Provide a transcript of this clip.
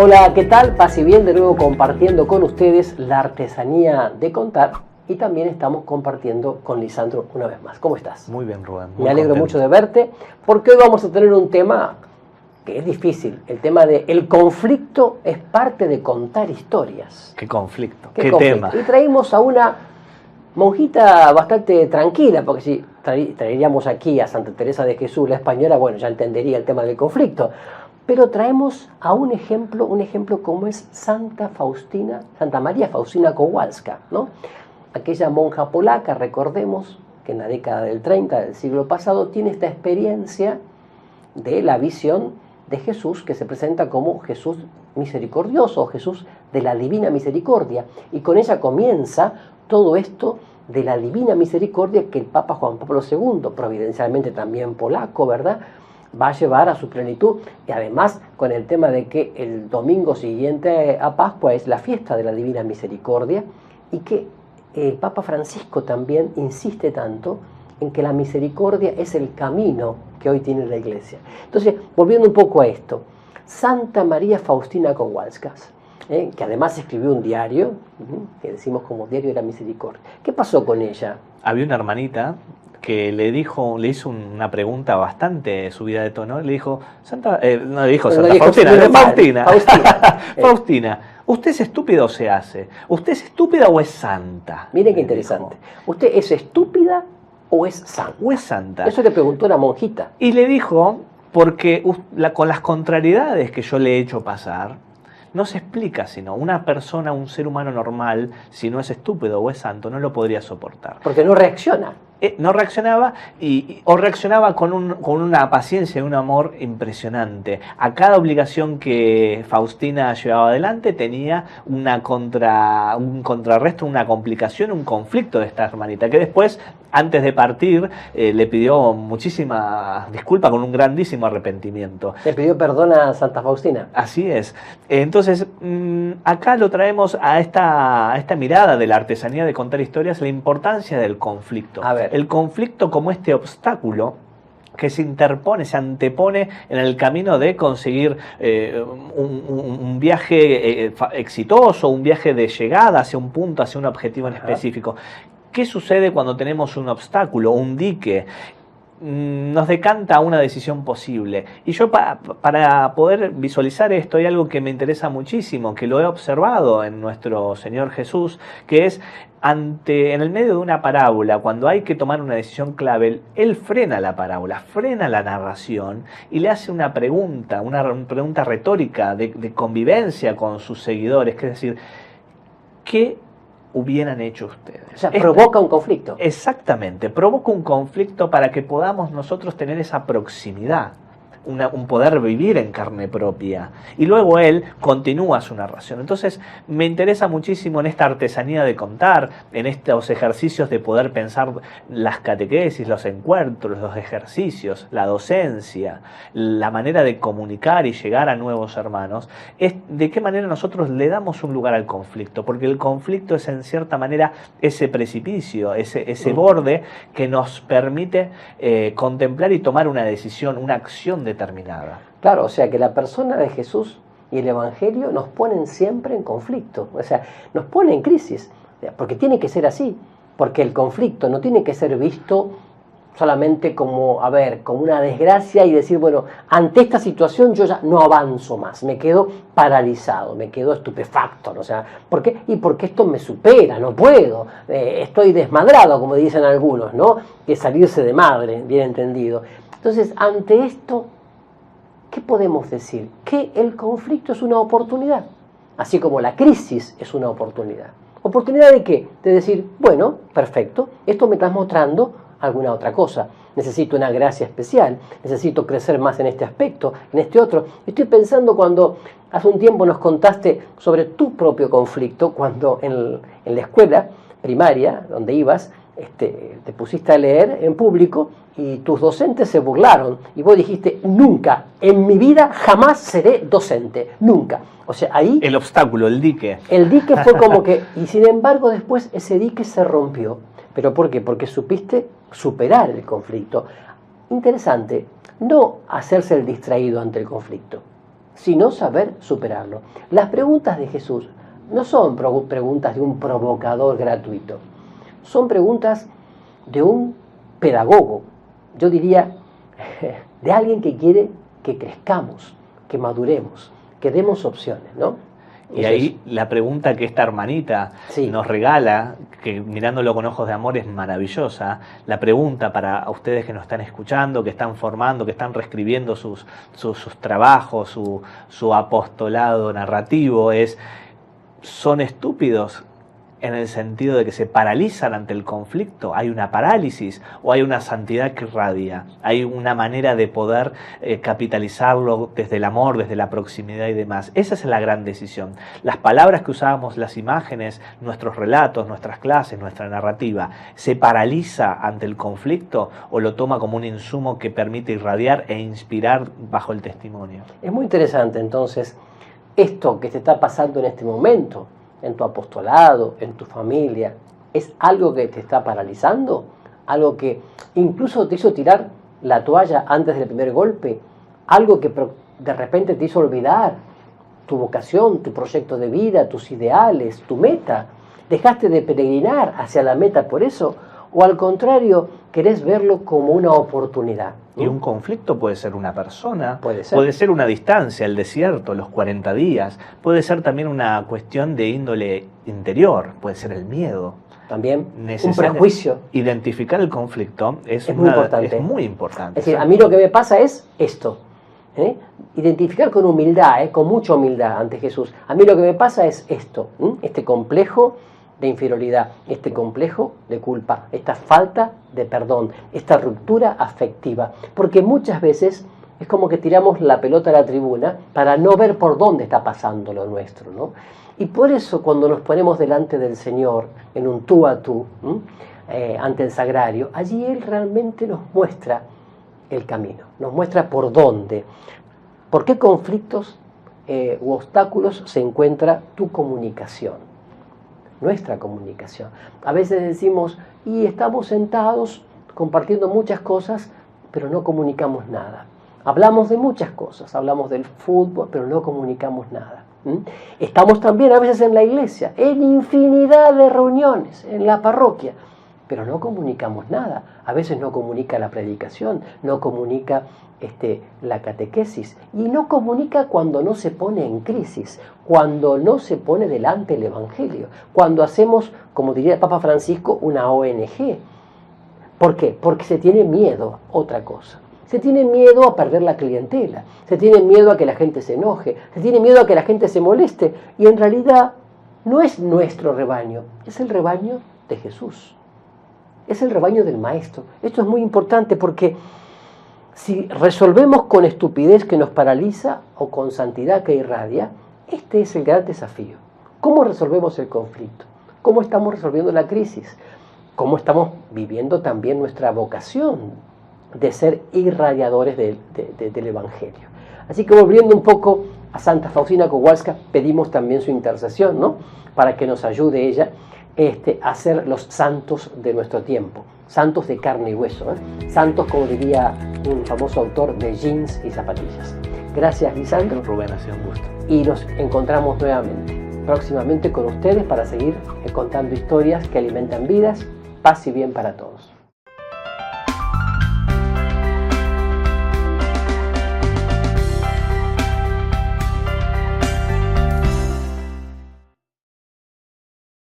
Hola, ¿qué tal? Paz y bien, de nuevo compartiendo con ustedes la artesanía de contar y también estamos compartiendo con Lisandro una vez más. ¿Cómo estás? Muy bien, Rubén. Muy Me alegro contento. mucho de verte porque hoy vamos a tener un tema que es difícil, el tema de el conflicto es parte de contar historias. Qué conflicto, ¿Qué qué conflicto? tema. Y traímos a una monjita bastante tranquila, porque si traeríamos aquí a Santa Teresa de Jesús, la española, bueno, ya entendería el tema del conflicto. Pero traemos a un ejemplo como es Santa María Faustina Kowalska, ¿no? Aquella monja polaca, recordemos, que en la década del 30 del siglo pasado tiene esta experiencia de la visión de Jesús, que se presenta como Jesús misericordioso, Jesús de la divina misericordia. Y con ella comienza todo esto de la divina misericordia que el Papa Juan Pablo II, providencialmente también polaco, ¿verdad?, va a llevar a su plenitud. Y además con el tema de que el domingo siguiente a Pascua es la fiesta de la divina misericordia y que el Papa Francisco también insiste tanto en que la misericordia es el camino que hoy tiene la Iglesia. Entonces, volviendo un poco a esto, Santa María Faustina Kowalska, que además escribió un diario, que decimos como Diario de la Misericordia. ¿Qué pasó con ella? Había una hermanita que le hizo una pregunta bastante subida de tono. Le dijo, Faustina, ¿usted es estúpida o se hace? ¿Usted es estúpida o es santa? Miren qué interesante. ¿Usted es estúpida o es santa? ¿O es santa? Eso le preguntó la monjita. Y le dijo, porque con las contrariedades que yo le he hecho pasar, no se explica sino una persona, un ser humano normal, si no es estúpido o es santo, no lo podría soportar. Porque no reacciona. No reaccionaba o reaccionaba con una paciencia y un amor impresionante. A cada obligación que Faustina llevaba adelante tenía un contrarresto, una complicación, un conflicto de esta hermanita, que después, antes de partir, le pidió muchísimas disculpas con un grandísimo arrepentimiento. Le pidió perdón a Santa Faustina. Así es. Entonces, acá lo traemos a esta mirada de la artesanía de contar historias, la importancia del conflicto. A ver. El conflicto como este obstáculo que se interpone, se antepone en el camino de conseguir un viaje exitoso, un viaje de llegada hacia un punto, hacia un objetivo en específico. ¿Qué sucede cuando tenemos un obstáculo, un dique? Nos decanta a una decisión posible. Y yo para poder visualizar esto hay algo que me interesa muchísimo, que lo he observado en nuestro Señor Jesús, que es en el medio de una parábola, cuando hay que tomar una decisión clave, Él frena la parábola, frena la narración y le hace una pregunta retórica de convivencia con sus seguidores, que es decir, ¿qué hubieran hecho ustedes? O sea, provoca un conflicto. Exactamente, provoca un conflicto para que podamos nosotros tener esa proximidad, un poder vivir en carne propia. Y luego él continúa su narración. Entonces me interesa muchísimo en esta artesanía de contar, en estos ejercicios de poder pensar las catequesis, los encuentros, los ejercicios, la docencia, la manera de comunicar y llegar a nuevos hermanos, es de qué manera nosotros le damos un lugar al conflicto, porque el conflicto es en cierta manera ese precipicio, ese borde que nos permite contemplar y tomar una decisión, una acción determinada. Claro, o sea que la persona de Jesús y el Evangelio nos ponen siempre en conflicto, o sea, nos pone en crisis, porque tiene que ser así, porque el conflicto no tiene que ser visto solamente como una desgracia y decir, bueno, ante esta situación yo ya no avanzo más, me quedo paralizado, me quedo estupefacto, o sea, ¿por qué? Y porque esto me supera, no puedo, estoy desmadrado, como dicen algunos, ¿no? Que salirse de madre, bien entendido. Entonces, ante esto, ¿qué podemos decir? Que el conflicto es una oportunidad, así como la crisis es una oportunidad. ¿Oportunidad de qué? De decir, bueno, perfecto, esto me está mostrando alguna otra cosa. Necesito una gracia especial, necesito crecer más en este aspecto, en este otro. Estoy pensando cuando hace un tiempo nos contaste sobre tu propio conflicto, cuando en la escuela primaria, donde ibas, te pusiste a leer en público y tus docentes se burlaron y vos dijiste, nunca, en mi vida jamás seré docente, nunca. O sea, ahí... El obstáculo, el dique. El dique fue como que... Y sin embargo después ese dique se rompió. ¿Pero por qué? Porque supiste superar el conflicto. Interesante, no hacerse el distraído ante el conflicto, sino saber superarlo. Las preguntas de Jesús no son preguntas de un provocador gratuito, son preguntas de un pedagogo, yo diría, de alguien que quiere que crezcamos, que maduremos, que demos opciones, ¿no? Y ahí la pregunta que esta hermanita nos regala, que mirándolo con ojos de amor es maravillosa, la pregunta para ustedes que nos están escuchando, que están formando, que están reescribiendo sus trabajos, su apostolado narrativo es, ¿son estúpidos en el sentido de que se paralizan ante el conflicto? ¿Hay una parálisis o hay una santidad que irradia? ¿Hay una manera de poder capitalizarlo desde el amor, desde la proximidad y demás? Esa es la gran decisión. Las palabras que usábamos, las imágenes, nuestros relatos, nuestras clases, nuestra narrativa, ¿se paraliza ante el conflicto o lo toma como un insumo que permite irradiar e inspirar bajo el testimonio? Es muy interesante entonces esto que te está pasando en este momento, en tu apostolado, en tu familia, ¿es algo que te está paralizando? ¿Algo que incluso te hizo tirar la toalla antes del primer golpe? ¿Algo que de repente te hizo olvidar tu vocación, tu proyecto de vida, tus ideales, tu meta? ¿Dejaste de peregrinar hacia la meta por eso? ¿O al contrario, querés verlo como una oportunidad? Y un conflicto puede ser una persona, puede ser una distancia, el desierto, los 40 días, puede ser también una cuestión de índole interior, puede ser el miedo. También un prejuicio. Identificar el conflicto es muy importante. Es decir, a mí lo que me pasa es esto. Identificar con humildad, con mucha humildad ante Jesús. A mí lo que me pasa es esto, este complejo de inferioridad, este complejo de culpa, esta falta de perdón, esta ruptura afectiva. Porque muchas veces es como que tiramos la pelota a la tribuna para no ver por dónde está pasando lo nuestro, ¿no? Y por eso cuando nos ponemos delante del Señor, en un tú a tú, ante el sagrario, allí Él realmente nos muestra el camino, nos muestra por dónde, por qué conflictos u obstáculos se encuentra tu comunicación. Nuestra comunicación. A veces decimos, y estamos sentados compartiendo muchas cosas, pero no comunicamos nada. Hablamos de muchas cosas, hablamos del fútbol, pero no comunicamos nada. Estamos también a veces en la iglesia, en infinidad de reuniones, en la parroquia, pero no comunicamos nada. A veces no comunica la predicación, no comunica la catequesis, y no comunica cuando no se pone en crisis, cuando no se pone delante el Evangelio, cuando hacemos, como diría el Papa Francisco, una ONG. ¿Por qué? Porque se tiene miedo, otra cosa. Se tiene miedo a perder la clientela, se tiene miedo a que la gente se enoje, se tiene miedo a que la gente se moleste, y en realidad no es nuestro rebaño, es el rebaño de Jesús, es el rebaño del Maestro. Esto es muy importante porque si resolvemos con estupidez que nos paraliza o con santidad que irradia, este es el gran desafío. ¿Cómo resolvemos el conflicto? ¿Cómo estamos resolviendo la crisis? ¿Cómo estamos viviendo también nuestra vocación de ser irradiadores del Evangelio? Así que volviendo un poco a Santa Faustina Kowalska, pedimos también su intercesión, ¿no? Para que nos ayude ella a ser los santos de nuestro tiempo, santos de carne y hueso, santos, como diría un famoso autor, de jeans y zapatillas. Gracias, Lisandro. Rubén, ha sido un gusto. Y nos encontramos nuevamente, próximamente con ustedes para seguir contando historias que alimentan vidas, paz y bien para todos.